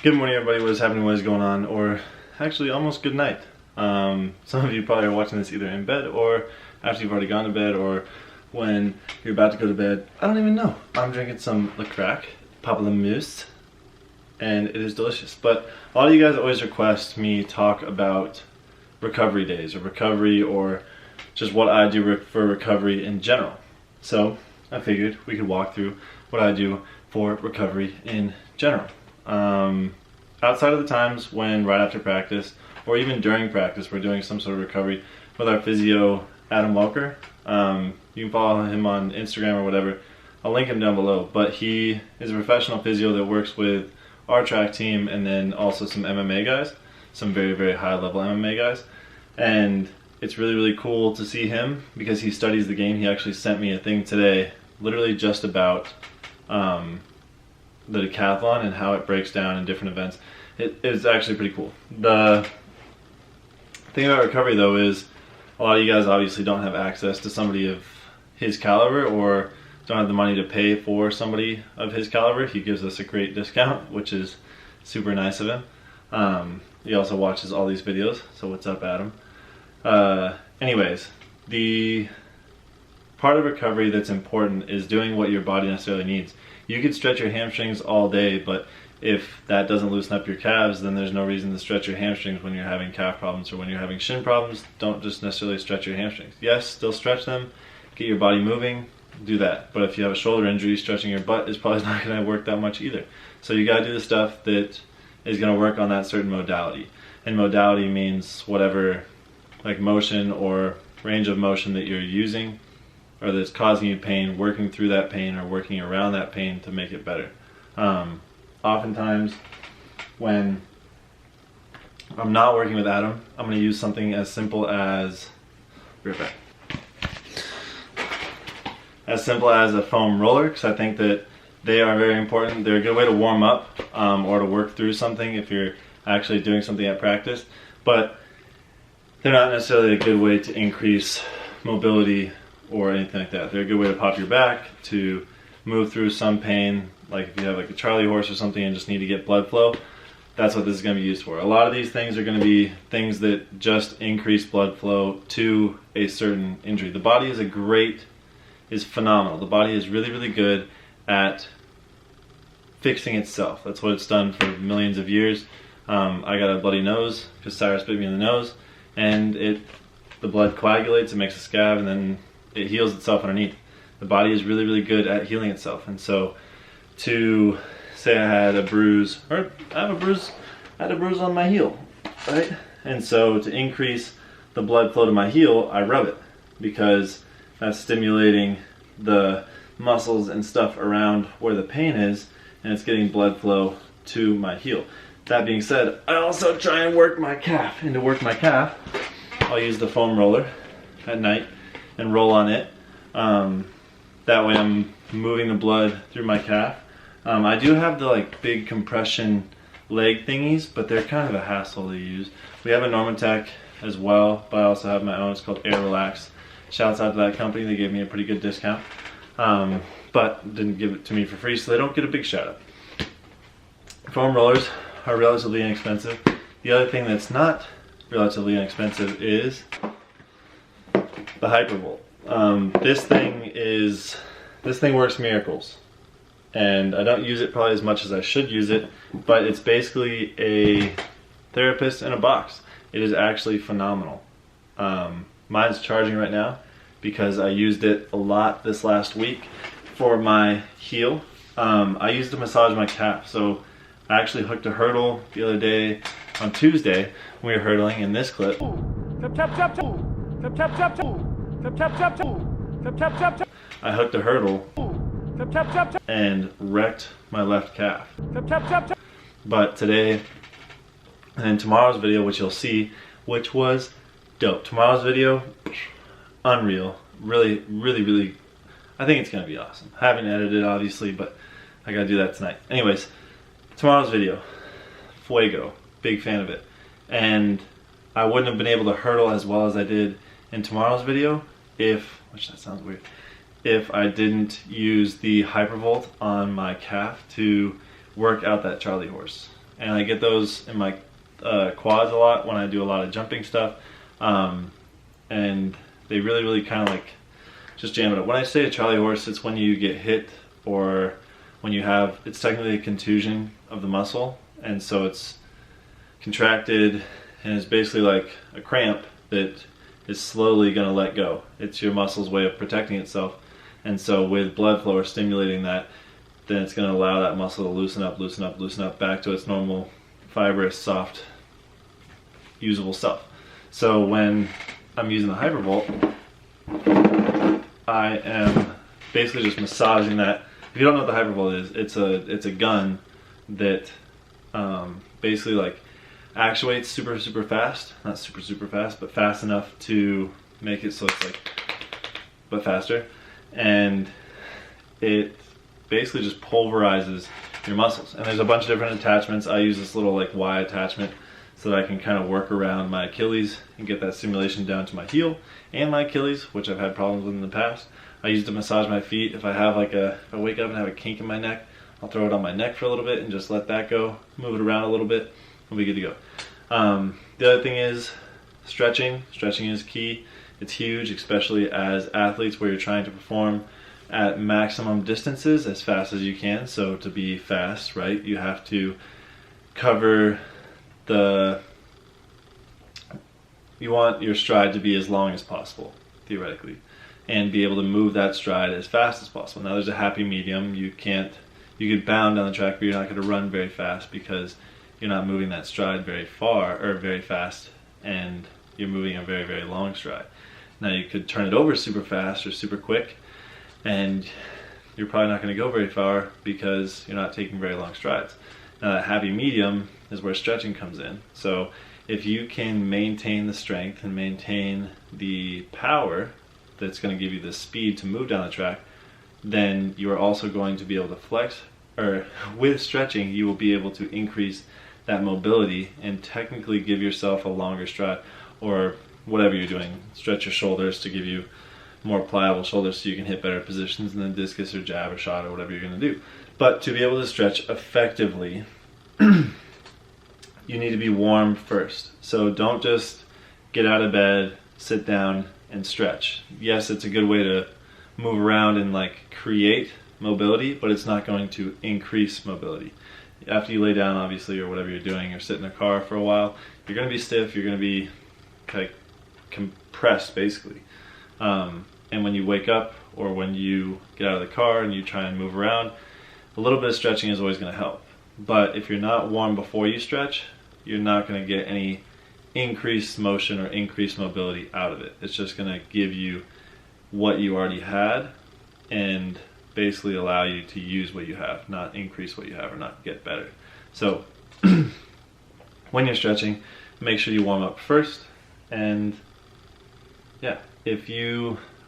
Good morning, everybody. What is happening? What is going on? Or actually, almost good night. Some of you probably are watching this either in bed or after you've already gone to bed or when you're about to go to bed. I don't even know. I'm drinking some Lecrac, Papillon, and it is delicious. But a lot of you guys always request me talk about recovery days or recovery or just what I do for recovery in general. So I figured we could walk through what I do for recovery in general. Outside of the times when right after practice or even during practice we're doing some sort of recovery with our physio Adam Welker. You can follow him on Instagram or whatever. I'll link him down below, but he is a professional physio that works with our track team and then also some MMA guys, some very, very high level MMA guys. And it's really, really cool to see him because he studies the game. He actually sent me a thing today literally just about the decathlon and how it breaks down in different events. It is actually pretty cool. The thing about recovery though is a lot of you guys obviously don't have access to somebody of his caliber or don't have the money to pay for somebody of his caliber. He gives us a great discount, which is super nice of him. He also watches all these videos, so what's up, Adam? Anyways, the part of recovery that's important is doing what your body necessarily needs. You could stretch your hamstrings all day, but if that doesn't loosen up your calves, then there's no reason to stretch your hamstrings when you're having calf problems or when you're having shin problems. Don't just necessarily stretch your hamstrings. Yes, still stretch them, get your body moving, do that. But if you have a shoulder injury, stretching your butt is probably not going to work that much either. So you got to do the stuff that is going to work on that certain modality. And modality means whatever like motion or range of motion that you're using or that's causing you pain, working through that pain or working around that pain to make it better. Oftentimes when I'm not working with Adam, I'm going to use something as simple as a foam roller, because I think that they are very important. They're a good way to warm up or to work through something if you're actually doing something at practice, but they're not necessarily a good way to increase mobility or anything like that. They're a good way to pop your back, to move through some pain, like if you have like a Charlie horse or something and just need to get blood flow. That's what this is going to be used for. A lot of these things are going to be things that just increase blood flow to a certain injury. The body is phenomenal. The body is really, really good at fixing itself. That's what it's done for millions of years. I got a bloody nose because Cyrus bit me in the nose, and the blood coagulates, it makes a scab, and then it heals itself underneath. The body is really, really good at healing itself. And so to say I had a bruise, or I had a bruise on my heel, right? And so to increase the blood flow to my heel, I rub it because that's stimulating the muscles and stuff around where the pain is, and it's getting blood flow to my heel. That being said, I also try and work my calf. And to work my calf, I'll use the foam roller at night and roll on it. That way I'm moving the blood through my calf. I do have the like big compression leg thingies, but they're kind of a hassle to use. We have a Normatec as well, but I also have my own. It's called Air Relax. Shouts out to that company. They gave me a pretty good discount, but didn't give it to me for free, so they don't get a big shout out. Foam rollers are relatively inexpensive. The other thing that's not relatively inexpensive is the Hypervolt. This thing works miracles, and I don't use it probably as much as I should use it, but it's basically a therapist in a box. It is actually phenomenal. Mine's charging right now because I used it a lot this last week for my heel. I used to massage my calf, so I actually hooked a hurdle the other day on Tuesday when we were hurdling in this clip. I hooked a hurdle and wrecked my left calf. But today and tomorrow's video, which you'll see, which was dope. Tomorrow's video, unreal. Really, really, really, I think it's gonna be awesome. I haven't edited obviously, but I gotta do that tonight. Anyways, tomorrow's video, fuego, big fan of it. And I wouldn't have been able to hurdle as well as I did in tomorrow's video which that sounds weird, if I didn't use the Hypervolt on my calf to work out that Charlie horse. and I get those in my quads a lot when I do a lot of jumping stuff, and they really kind of like just jam it up. When I say a Charlie horse, it's when you get hit or when you have, it's technically a contusion of the muscle, and so it's contracted and it's basically like a cramp that is slowly going to let go. It's your muscle's way of protecting itself, and so with blood flow or stimulating that, then it's going to allow that muscle to loosen up back to its normal fibrous, soft, usable self. So when I'm using the Hypervolt, I am basically just massaging that. If you don't know what the Hypervolt is, it's a gun that basically like actuates super fast, not super fast, but fast enough to make it so it's like, but faster, and it basically just pulverizes your muscles. And there's a bunch of different attachments. I use this little like Y attachment so that I can kind of work around my Achilles and get that stimulation down to my heel and my Achilles, which I've had problems with in the past. I use it to massage my feet. If I have like if I wake up and have a kink in my neck, I'll throw it on my neck for a little bit and just let that go, move it around a little bit, we'll be good to go. The other thing is stretching. Stretching is key. It's huge, especially as athletes where you're trying to perform at maximum distances as fast as you can. So to be fast, right, you have to cover you want your stride to be as long as possible, theoretically, and be able to move that stride as fast as possible. Now there's a happy medium. You could bound down the track, but you're not going to run very fast because you're not moving that stride very far or very fast, and you're moving a very long stride. Now you could turn it over super fast or super quick, and you're probably not going to go very far because you're not taking very long strides. Now that happy medium is where stretching comes in. So if you can maintain the strength and maintain the power that's going to give you the speed to move down the track, then you are also going to be able to flex, or with stretching you will be able to increase that mobility and technically give yourself a longer stride, or whatever you're doing. Stretch your shoulders to give you more pliable shoulders so you can hit better positions than discus or jab or shot or whatever you're going to do. But to be able to stretch effectively, you need to be warm first. So don't just get out of bed, sit down, and stretch. Yes, it's a good way to move around and like create mobility, but it's not going to increase mobility. After you lay down, obviously, or whatever you're doing, or sit in a car for a while, you're going to be stiff, you're going to be like compressed, basically. And when you wake up, or when you get out of the car and you try and move around, a little bit of stretching is always going to help. But if you're not warm before you stretch, you're not going to get any increased motion or increased mobility out of it. It's just going to give you what you already had and basically allow you to use what you have, not increase what you have or not get better. So when you're stretching, make sure you warm up first. And yeah,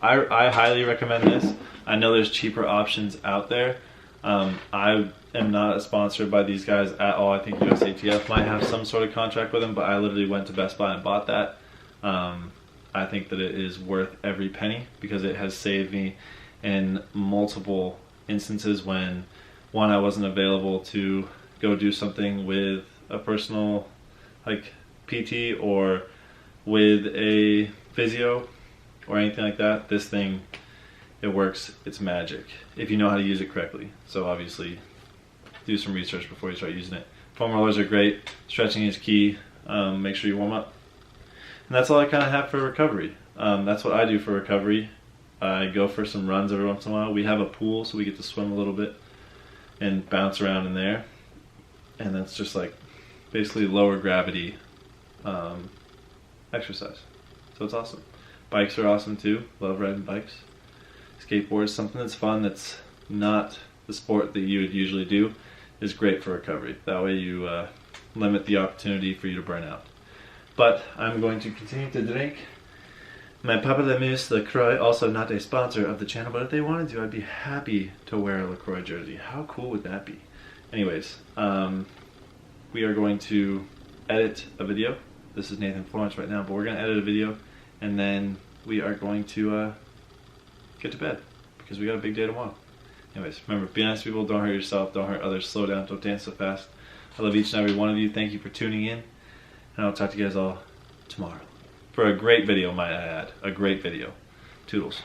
I highly recommend this. I know there's cheaper options out there. I am not sponsored by these guys at all. I think USATF might have some sort of contract with them, but I literally went to Best Buy and bought that. I think that it is worth every penny because it has saved me in multiple instances when, one, I wasn't available to go do something with a personal like PT or with a physio or anything like that. This thing, it works. It's magic if you know how to use it correctly. So obviously do some research before you start using it. Foam rollers are great. Stretching is key. Make sure you warm up. And that's all I kind of have for recovery. That's what I do for recovery. I go for some runs every once in a while. We have a pool, so we get to swim a little bit and bounce around in there. And that's just like basically lower gravity exercise. So it's awesome. Bikes are awesome too. Love riding bikes. Skateboard is something that's fun, that's not the sport that you would usually do, is great for recovery. That way you limit the opportunity for you to burn out. But I'm going to continue to drink my Papillon LaCroix, also not a sponsor of the channel, but if they wanted to, I'd be happy to wear a LaCroix jersey. How cool would that be? Anyways, we are going to edit a video. This is Nathan Florence right now, but we're going to edit a video, and then we are going to get to bed because we got a big day tomorrow. Anyways, remember, be nice to people, don't hurt yourself, don't hurt others, slow down, don't dance so fast. I love each and every one of you. Thank you for tuning in. And I'll talk to you guys all tomorrow. For a great video, might I add. A great video. Toodles.